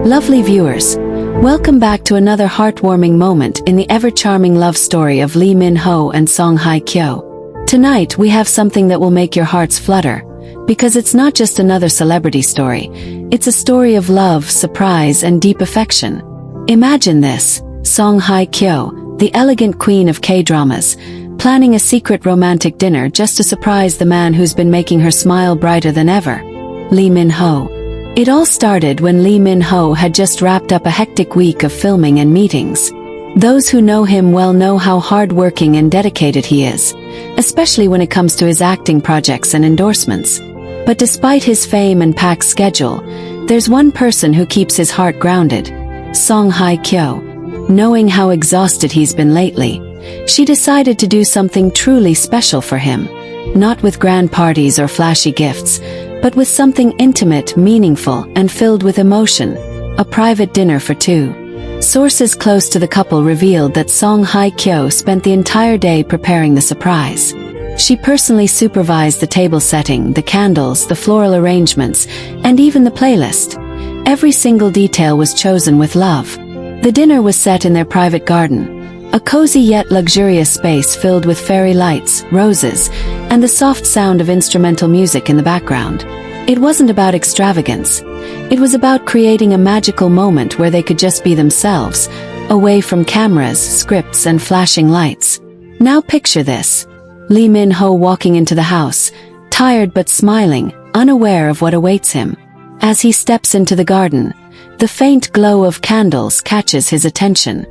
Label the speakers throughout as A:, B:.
A: Lovely viewers, welcome back to another heartwarming moment in the ever-charming love story of Lee Min-ho and Hye Kyo. Tonight we have something that will make your hearts flutter, because it's not just another celebrity story, it's a story of love, surprise, and deep affection. Imagine this, Hye Kyo, the elegant queen of K-dramas, planning a secret romantic dinner just to surprise the man who's been making her smile brighter than ever, Lee Min-ho. It all started when Lee Min-ho had just wrapped up a hectic week of filming and meetings. Those who know him well know how hard-working and dedicated he is, especially when it comes to his acting projects and endorsements. But despite his fame and packed schedule, there's one person who keeps his heart grounded, Hye Kyo. Knowing how exhausted he's been lately, she decided to do something truly special for him. Not with grand parties or flashy gifts, but with something intimate, meaningful, and filled with emotion, a private dinner for two. Sources close to the couple revealed that Hye Kyo spent the entire day preparing the surprise. She personally supervised the table setting, the candles, the floral arrangements, and even the playlist. Every single detail was chosen with love. The dinner was set in their private garden, a cozy yet luxurious space filled with fairy lights, roses, and the soft sound of instrumental music in the background. It wasn't about extravagance. It was about creating a magical moment where they could just be themselves, away from cameras, scripts, and flashing lights. Now picture this. Lee Min-ho walking into the house, tired but smiling, unaware of what awaits him. As he steps into the garden, the faint glow of candles catches his attention.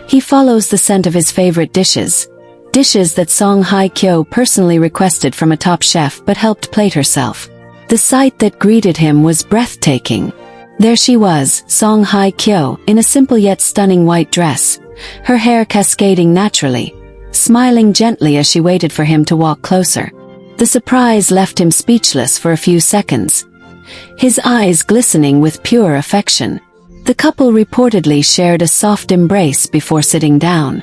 A: He follows the scent of his favorite dishes that Hye Kyo personally requested from a top chef but helped plate herself. The sight that greeted him was breathtaking. There she was, Hye Kyo, in a simple yet stunning white dress, her hair cascading naturally, smiling gently as she waited for him to walk closer. The surprise left him speechless for a few seconds, his eyes glistening with pure affection. The couple reportedly shared a soft embrace before sitting down.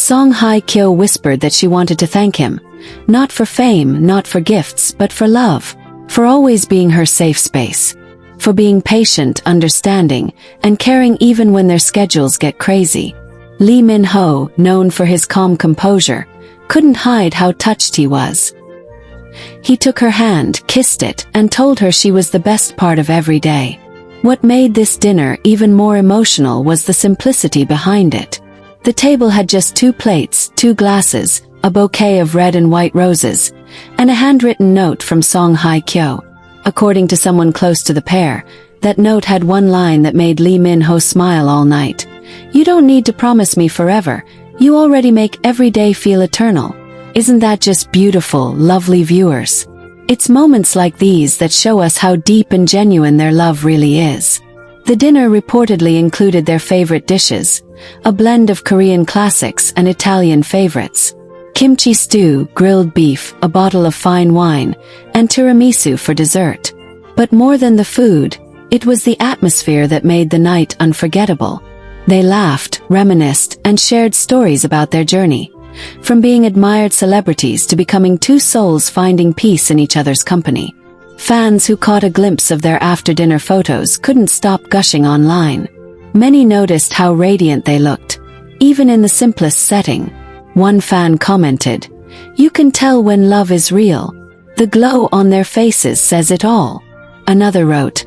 A: Hye Kyo whispered that she wanted to thank him, not for fame, not for gifts, but for love, for always being her safe space, for being patient, understanding, and caring even when their schedules get crazy. Lee Min-ho, known for his calm composure, couldn't hide how touched he was. He took her hand, kissed it, and told her she was the best part of every day. What made this dinner even more emotional was the simplicity behind it. The table had just 2 plates, 2 glasses, a bouquet of red and white roses, and a handwritten note from Hye Kyo. According to someone close to the pair, that note had one line that made Lee Min-ho smile all night. "You don't need to promise me forever, you already make every day feel eternal." Isn't that just beautiful, lovely viewers? It's moments like these that show us how deep and genuine their love really is. The dinner reportedly included their favorite dishes, a blend of Korean classics and Italian favorites. Kimchi stew, grilled beef, a bottle of fine wine, and tiramisu for dessert. But more than the food, it was the atmosphere that made the night unforgettable. They laughed, reminisced, and shared stories about their journey, from being admired celebrities to becoming two souls finding peace in each other's company. Fans who caught a glimpse of their after-dinner photos couldn't stop gushing online. Many noticed how radiant they looked, even in the simplest setting. One fan commented, "You can tell when love is real. The glow on their faces says it all." Another wrote,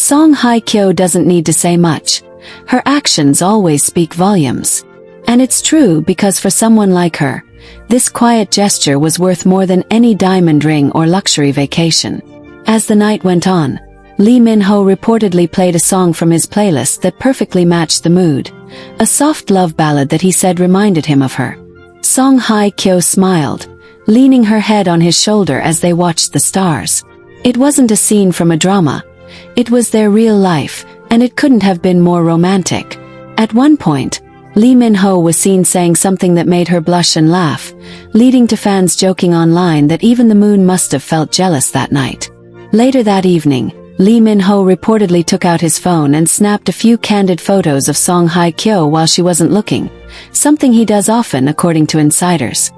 A: "Hye Kyo doesn't need to say much. Her actions always speak volumes." And it's true, because for someone like her, this quiet gesture was worth more than any diamond ring or luxury vacation. As the night went on, Lee Min-ho reportedly played a song from his playlist that perfectly matched the mood, a soft love ballad that he said reminded him of her. Hye Kyo smiled, leaning her head on his shoulder as they watched the stars. It wasn't a scene from a drama. It was their real life, and it couldn't have been more romantic. At one point, Lee Min-ho was seen saying something that made her blush and laugh, leading to fans joking online that even the moon must have felt jealous that night. Later that evening, Lee Min-ho reportedly took out his phone and snapped a few candid photos of Hye Kyo while she wasn't looking, something he does often according to insiders.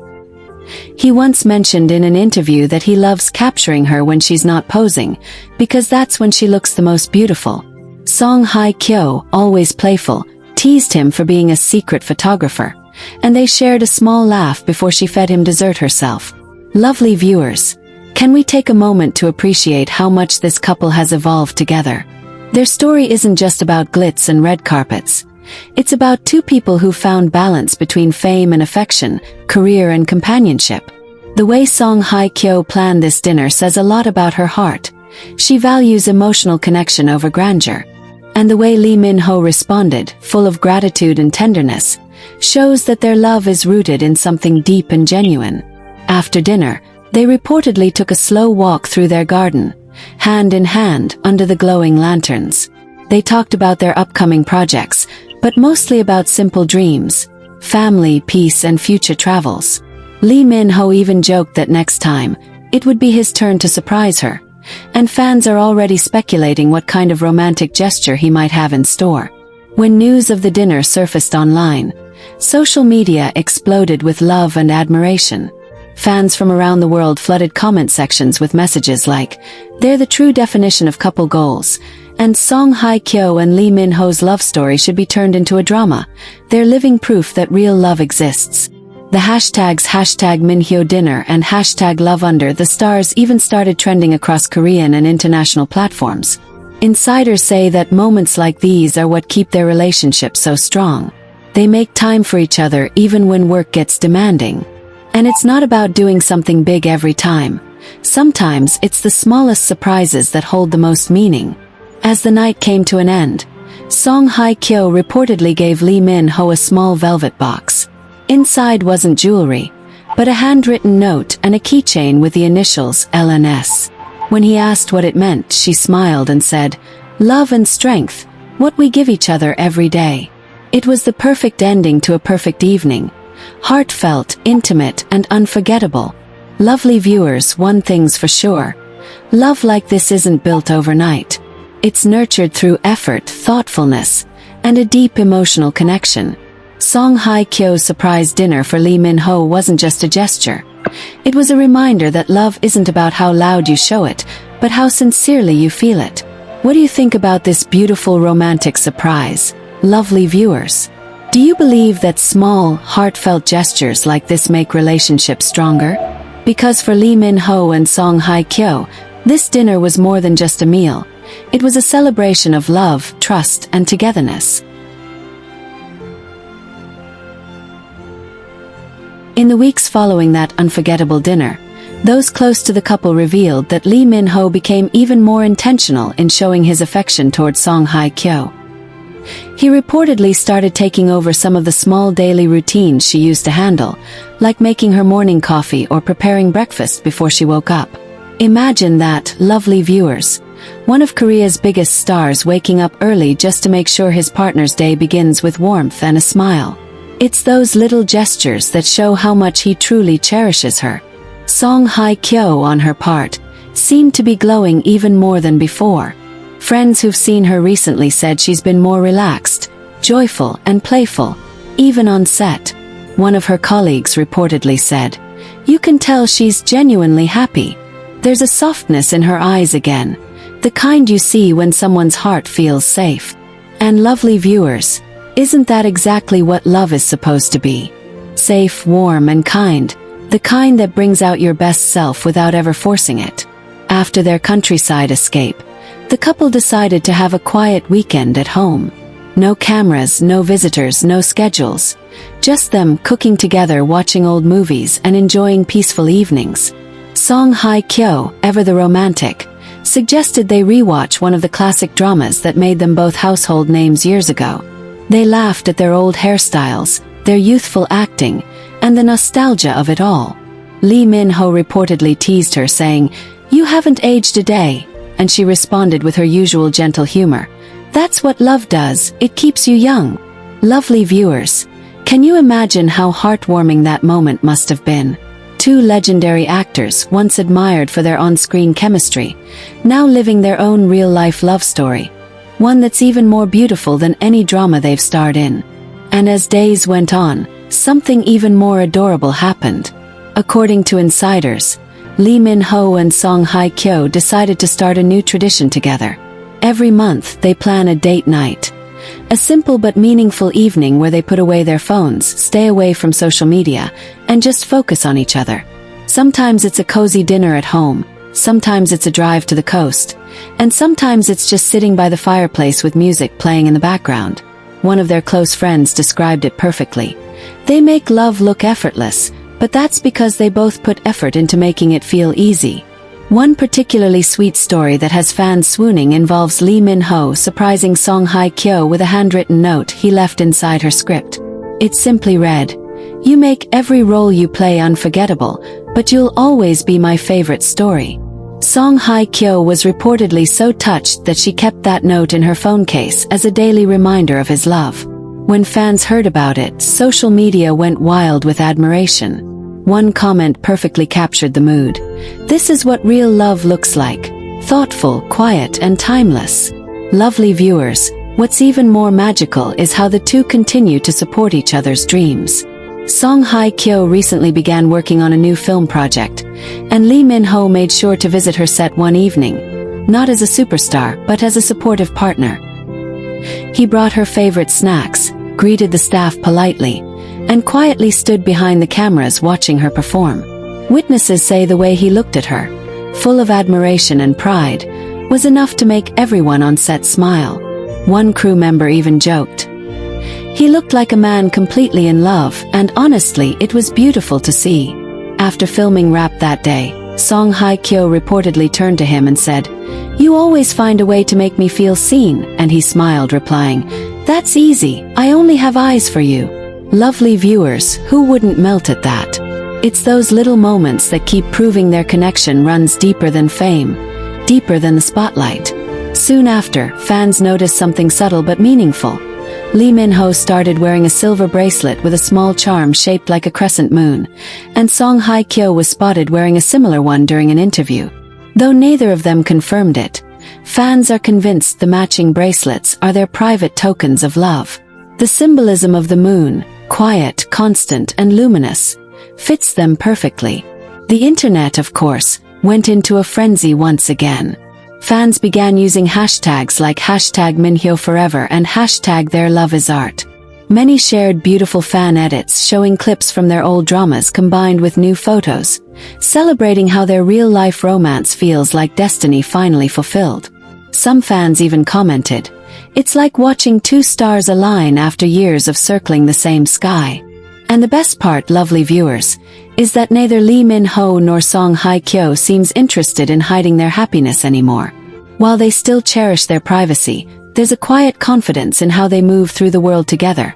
A: He once mentioned in an interview that he loves capturing her when she's not posing, because that's when she looks the most beautiful. Song Hye Kyo, always playful, teased him for being a secret photographer, and they shared a small laugh before she fed him dessert herself. Lovely viewers, can we take a moment to appreciate how much this couple has evolved together? Their story isn't just about glitz and red carpets. It's about two people who found balance between fame and affection, career and companionship. The way Song Hye Kyo planned this dinner says a lot about her heart. She values emotional connection over grandeur. And the way Lee Min-ho responded, full of gratitude and tenderness, shows that their love is rooted in something deep and genuine. After dinner, they reportedly took a slow walk through their garden, hand in hand under the glowing lanterns. They talked about their upcoming projects, but mostly about simple dreams, family, peace and future travels. Lee Min-ho even joked that next time, it would be his turn to surprise her, and fans are already speculating what kind of romantic gesture he might have in store. When news of the dinner surfaced online, social media exploded with love and admiration. Fans from around the world flooded comment sections with messages like, "They're the true definition of couple goals," and "Song Hye Kyo and Lee Min-ho's love story should be turned into a drama. They're living proof that real love exists." The hashtags #Minhyo dinner and #Love under the stars even started trending across Korean and international platforms. Insiders say that moments like these are what keep their relationship so strong. They make time for each other even when work gets demanding. And it's not about doing something big every time. Sometimes it's the smallest surprises that hold the most meaning. As the night came to an end, Song Hye Kyo reportedly gave Lee Min-ho a small velvet box. Inside wasn't jewelry, but a handwritten note and a keychain with the initials LNS. When he asked what it meant, she smiled and said, "Love and strength, what we give each other every day." It was the perfect ending to a perfect evening. Heartfelt, intimate, and unforgettable. Lovely viewers, one thing's for sure. Love like this isn't built overnight. It's nurtured through effort, thoughtfulness, and a deep emotional connection. Song Hye Kyo's surprise dinner for Lee Min-ho wasn't just a gesture. It was a reminder that love isn't about how loud you show it, but how sincerely you feel it. What do you think about this beautiful romantic surprise, lovely viewers? Do you believe that small, heartfelt gestures like this make relationships stronger? Because for Lee Min-ho and Song Hye Kyo, this dinner was more than just a meal. It was a celebration of love, trust, and togetherness. In the weeks following that unforgettable dinner, those close to the couple revealed that Lee Min-ho became even more intentional in showing his affection toward Song Hye Kyo. He reportedly started taking over some of the small daily routines she used to handle, like making her morning coffee or preparing breakfast before she woke up. Imagine that, lovely viewers. One of Korea's biggest stars waking up early just to make sure his partner's day begins with warmth and a smile. It's those little gestures that show how much he truly cherishes her. Song Hye Kyo, on her part, seemed to be glowing even more than before. Friends who've seen her recently said she's been more relaxed, joyful, and playful, even on set. One of her colleagues reportedly said, "You can tell she's genuinely happy. There's a softness in her eyes again, the kind you see when someone's heart feels safe." And lovely viewers, isn't that exactly what love is supposed to be? Safe, warm, and kind, the kind that brings out your best self without ever forcing it. After their countryside escape, the couple decided to have a quiet weekend at home. No cameras, no visitors, no schedules. Just them cooking together, watching old movies, and enjoying peaceful evenings. Song Hye Kyo, ever the romantic, suggested they rewatch one of the classic dramas that made them both household names years ago. They laughed at their old hairstyles, their youthful acting, and the nostalgia of it all. Lee Min-ho reportedly teased her, saying, "You haven't aged a day," and she responded with her usual gentle humor, "That's what love does, it keeps you young." Lovely viewers, can you imagine how heartwarming that moment must have been? Two legendary actors, once admired for their on-screen chemistry, now living their own real-life love story. One that's even more beautiful than any drama they've starred in. And as days went on, something even more adorable happened. According to insiders, Lee Min-ho and Song Hye Kyo decided to start a new tradition together. Every month, they plan a date night. A simple but meaningful evening where they put away their phones, stay away from social media, and just focus on each other. Sometimes it's a cozy dinner at home, sometimes it's a drive to the coast, and sometimes it's just sitting by the fireplace with music playing in the background. One of their close friends described it perfectly. They make love look effortless, but that's because they both put effort into making it feel easy. One particularly sweet story that has fans swooning involves Lee Min-ho surprising Song Hye Kyo with a handwritten note he left inside her script. It simply read, "You make every role you play unforgettable, but you'll always be my favorite story." Song Hye Kyo was reportedly so touched that she kept that note in her phone case as a daily reminder of his love. When fans heard about it, social media went wild with admiration. One comment perfectly captured the mood. "This is what real love looks like. Thoughtful, quiet, and timeless." Lovely viewers, what's even more magical is how the two continue to support each other's dreams. Song Hye Kyo recently began working on a new film project, and Lee Min-ho made sure to visit her set one evening, not as a superstar but as a supportive partner. He brought her favorite snacks, greeted the staff politely, and quietly stood behind the cameras watching her perform. Witnesses say the way he looked at her, full of admiration and pride, was enough to make everyone on set smile. One crew member even joked, "He looked like a man completely in love, and honestly, it was beautiful to see." After filming wrapped that day, Song Hye Kyo reportedly turned to him and said, "You always find a way to make me feel seen," and he smiled, replying, "That's easy, I only have eyes for you." Lovely viewers, who wouldn't melt at that? It's those little moments that keep proving their connection runs deeper than fame, deeper than the spotlight. Soon after, fans noticed something subtle but meaningful. Lee Min-ho started wearing a silver bracelet with a small charm shaped like a crescent moon, and Song Hye Kyo was spotted wearing a similar one during an interview. Though neither of them confirmed it, fans are convinced the matching bracelets are their private tokens of love. The symbolism of the moon, quiet, constant, and luminous, fits them perfectly. The internet, of course, went into a frenzy once again. Fans began using hashtags like #MinHyoForever and #TheirLoveIsArt. Many shared beautiful fan edits showing clips from their old dramas combined with new photos, celebrating how their real-life romance feels like destiny finally fulfilled. Some fans even commented, "It's like watching two stars align after years of circling the same sky." And the best part, lovely viewers, is that neither Lee Min-ho nor Song Hye Kyo seems interested in hiding their happiness anymore. While they still cherish their privacy, there's a quiet confidence in how they move through the world together.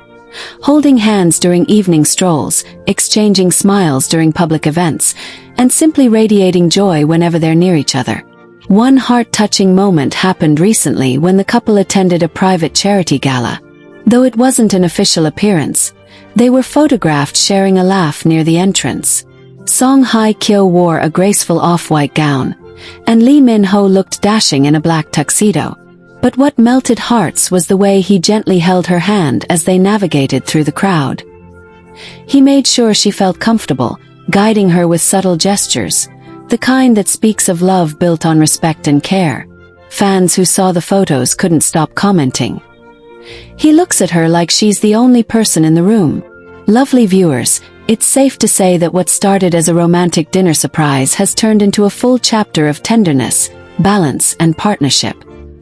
A: Holding hands during evening strolls, exchanging smiles during public events, and simply radiating joy whenever they're near each other. One heart-touching moment happened recently when the couple attended a private charity gala. Though it wasn't an official appearance, they were photographed sharing a laugh near the entrance. Song Hye Kyo wore a graceful off-white gown, and Lee Min-ho looked dashing in a black tuxedo. But what melted hearts was the way he gently held her hand as they navigated through the crowd. He made sure she felt comfortable, guiding her with subtle gestures, the kind that speaks of love built on respect and care. Fans who saw the photos couldn't stop commenting, "He looks at her like she's the only person in the room." Lovely viewers, it's safe to say that what started as a romantic dinner surprise has turned into a full chapter of tenderness, balance, and partnership.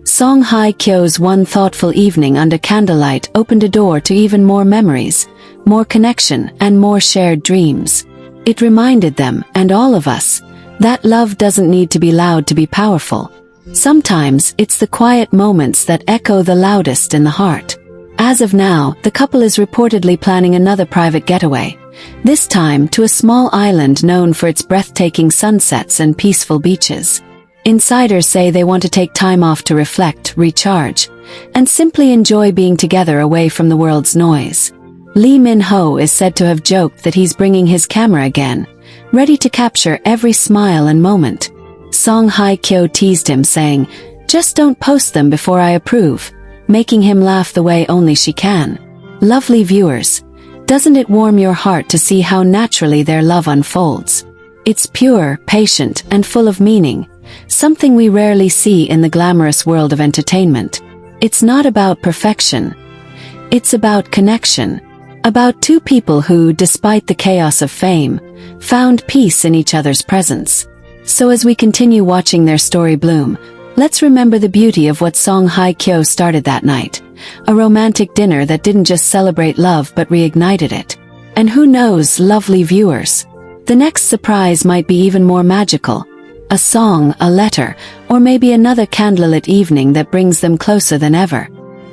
A: Song Hye Kyo's one thoughtful evening under candlelight opened a door to even more memories, more connection, and more shared dreams. It reminded them, and all of us, that love doesn't need to be loud to be powerful. Sometimes it's the quiet moments that echo the loudest in the heart. As of now, the couple is reportedly planning another private getaway, this time to a small island known for its breathtaking sunsets and peaceful beaches. Insiders say they want to take time off to reflect, recharge, and simply enjoy being together away from the world's noise. Lee Min-ho is said to have joked that he's bringing his camera again, ready to capture every smile and moment. Song Hye Kyo teased him, saying, "Just don't post them before I approve," making him laugh the way only she can. Lovely viewers, Doesn't it warm your heart to see how naturally their love unfolds? It's pure, patient, and full of meaning, something we rarely see in the glamorous world of entertainment. It's not about perfection. It's about connection. About two people who, despite the chaos of fame, found peace in each other's presence. So as we continue watching their story bloom, let's remember the beauty of what Song Hye Kyo started that night. A romantic dinner that didn't just celebrate love but reignited it. And who knows, lovely viewers, the next surprise might be even more magical. A song, a letter, or maybe another candlelit evening that brings them closer than ever.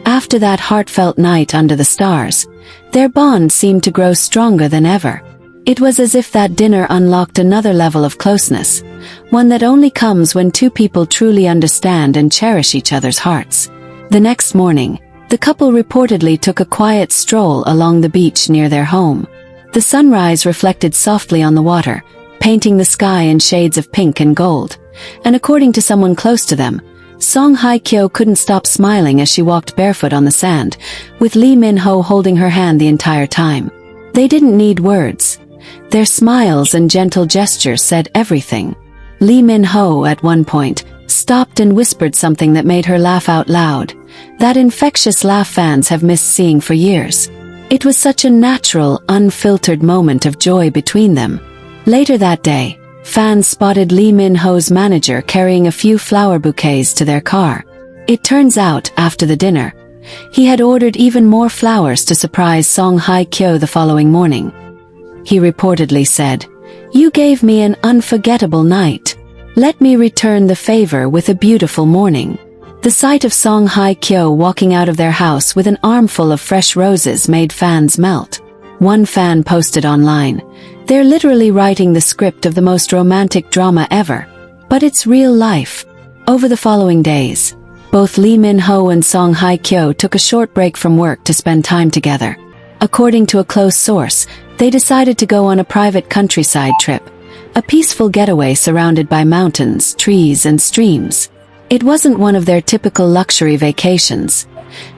A: After that heartfelt night under the stars, their bond seemed to grow stronger than ever. It was as if that dinner unlocked another level of closeness, one that only comes when two people truly understand and cherish each other's hearts. The next morning, the couple reportedly took a quiet stroll along the beach near their home. The sunrise reflected softly on the water, painting the sky in shades of pink and gold, and according to someone close to them, Song Hye Kyo couldn't stop smiling as she walked barefoot on the sand, with Lee Min-ho holding her hand the entire time. They didn't need words. Their smiles and gentle gestures said everything. Lee Min-ho, at one point, stopped and whispered something that made her laugh out loud. That infectious laugh fans have missed seeing for years. It was such a natural, unfiltered moment of joy between them. Later that day, fans spotted Lee Min-ho's manager carrying a few flower bouquets to their car. It turns out, after the dinner, he had ordered even more flowers to surprise Song Hye Kyo the following morning. He reportedly said, "You gave me an unforgettable night. Let me return the favor with a beautiful morning." The sight of Song Hye Kyo walking out of their house with an armful of fresh roses made fans melt. One fan posted online, "They're literally writing the script of the most romantic drama ever. But it's real life." Over the following days, both Lee Min-ho and Song Hye Kyo took a short break from work to spend time together. According to a close source, they decided to go on a private countryside trip, a peaceful getaway surrounded by mountains, trees, and streams. It wasn't one of their typical luxury vacations.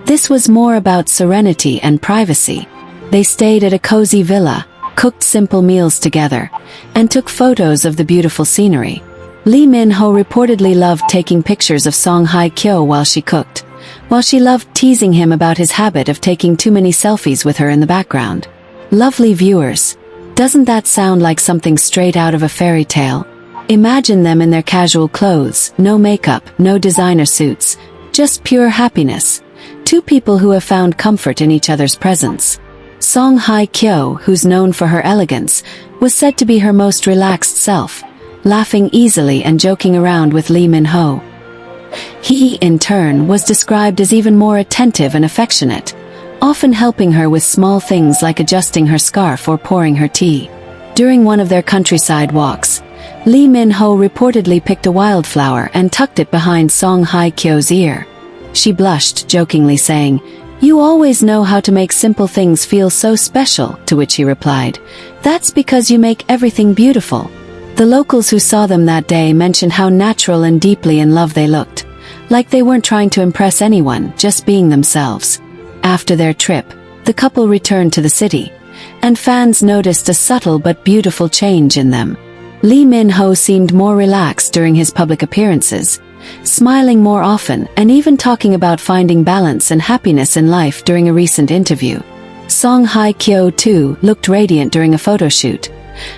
A: This was more about serenity and privacy. They stayed at a cozy villa, cooked simple meals together, and took photos of the beautiful scenery. Lee Min-ho reportedly loved taking pictures of Song Hye Kyo while she cooked, while she loved teasing him about his habit of taking too many selfies with her in the background. Lovely viewers, doesn't that sound like something straight out of a fairy tale? Imagine them in their casual clothes, no makeup, no designer suits, just pure happiness. Two people who have found comfort in each other's presence. Song Hye Kyo, who's known for her elegance, was said to be her most relaxed self, laughing easily and joking around with Lee Min-ho. He, in turn, was described as even more attentive and affectionate, often helping her with small things like adjusting her scarf or pouring her tea. During one of their countryside walks, Lee Min-ho reportedly picked a wildflower and tucked it behind Song Hye Kyo's ear. She blushed, jokingly saying, "You always know how to make simple things feel so special," to which he replied, "That's because you make everything beautiful." The locals who saw them that day mentioned how natural and deeply in love they looked, like they weren't trying to impress anyone, just being themselves. After their trip, the couple returned to the city, and fans noticed a subtle but beautiful change in them. Lee Min-ho seemed more relaxed during his public appearances, smiling more often and even talking about finding balance and happiness in life during a recent interview. Song Hye Kyo, too, looked radiant during a photo shoot.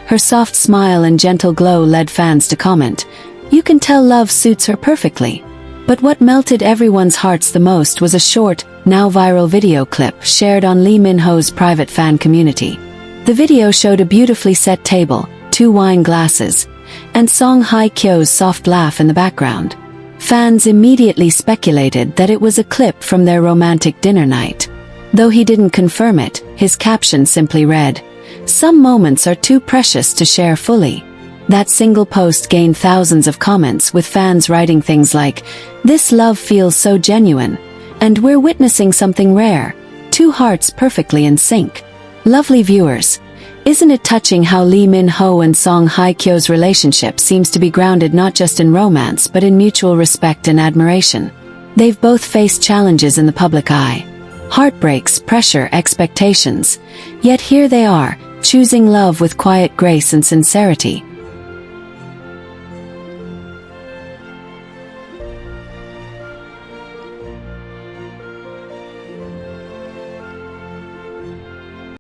A: Her soft smile and gentle glow led fans to comment, "You can tell love suits her perfectly." But what melted everyone's hearts the most was a short, now viral video clip shared on Lee Min-ho's private fan community. The video showed a beautifully set table, 2 wine glasses, and Song Hye Kyo's soft laugh in the background. Fans immediately speculated that it was a clip from their romantic dinner night. Though he didn't confirm it, his caption simply read, "Some moments are too precious to share fully." That single post gained thousands of comments, with fans writing things like, "This love feels so genuine," and "We're witnessing something rare, 2 hearts perfectly in sync." Lovely viewers, isn't it touching how Lee Min-ho and Song Hye Kyo's relationship seems to be grounded not just in romance but in mutual respect and admiration? They've both faced challenges in the public eye. Heartbreaks, pressure, expectations. Yet here they are, choosing love with quiet grace and sincerity.